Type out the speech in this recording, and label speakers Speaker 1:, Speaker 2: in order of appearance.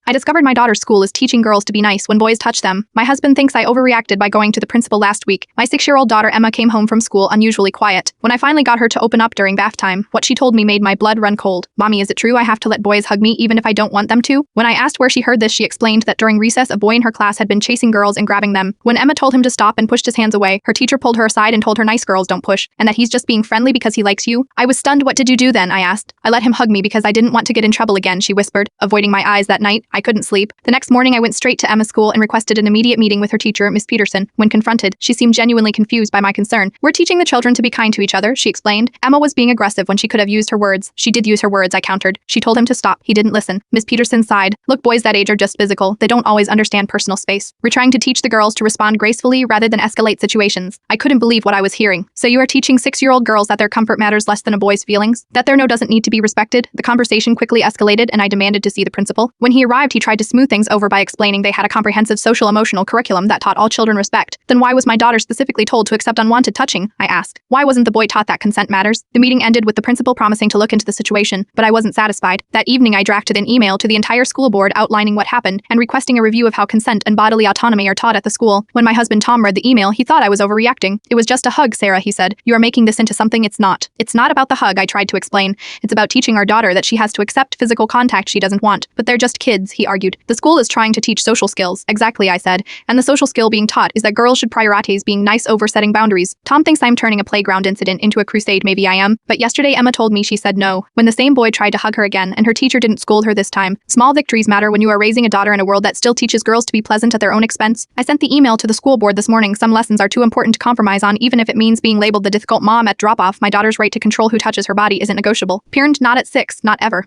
Speaker 1: I discovered my daughter's school is teaching girls to be nice when boys touch them. My husband thinks I overreacted by going to the principal last week. My 6-year-old daughter Emma came home from school unusually quiet. When I finally got her to open up during bath time, what she told me made my blood run cold. Mommy, is it true I have to let boys hug me even if I don't want them to? When I asked where she heard this, she explained that during recess a boy in her class had been chasing girls and grabbing them. When Emma told him to stop and pushed his hands away, her teacher pulled her aside and told her nice girls don't push, and that he's just being friendly because he likes you. I was stunned. What did you do then? I asked. I let him hug me because I didn't want to get in trouble again, she whispered. Avoiding my eyes that night, I couldn't sleep. The next morning I went straight to Emma's school and requested an immediate meeting with her teacher, Miss Peterson. When confronted, she seemed genuinely confused by my concern. We're teaching the children to be kind to each other, she explained. Emma was being aggressive when she could have used her words. She did use her words, I countered. She told him to stop. He didn't listen. Miss Peterson sighed. Look, boys that age are just physical. They don't always understand personal space. We're trying to teach the girls to respond gracefully rather than escalate situations. I couldn't believe what I was hearing. So you are teaching 6-year-old girls that their comfort matters less than a boy's feelings? That their no doesn't need to be respected? The conversation quickly escalated and I demanded to see the principal. When he arrived, he tried to smooth things over by explaining they had a comprehensive social-emotional curriculum that taught all children respect. Then why was my daughter specifically told to accept unwanted touching? I asked. Why wasn't the boy taught that consent matters? The meeting ended with the principal promising to look into the situation, but I wasn't satisfied. That evening I drafted an email to the entire school board outlining what happened and requesting a review of how consent and bodily autonomy are taught at the school. When my husband Tom read the email, he thought I was overreacting. It was just a hug, Sarah, he said. You are making this into something it's not. It's not about the hug, I tried to explain. It's about teaching our daughter that she has to accept physical contact she doesn't want. But they're just kids, he argued. The school is trying to teach social skills. Exactly, I said. And the social skill being taught is that girls should prioritize being nice over setting boundaries. Tom thinks I'm turning a playground incident into a crusade. Maybe I am. But yesterday Emma told me she said no. When the same boy tried to hug her again and her teacher didn't scold her this time. Small victories matter when you are raising a daughter in a world that still teaches girls to be pleasant at their own expense. I sent the email to the school board this morning. Some lessons are too important to compromise on, even if it means being labeled the difficult mom at drop-off. My daughter's right to control who touches her body isn't negotiable. Parent not at 6, not ever.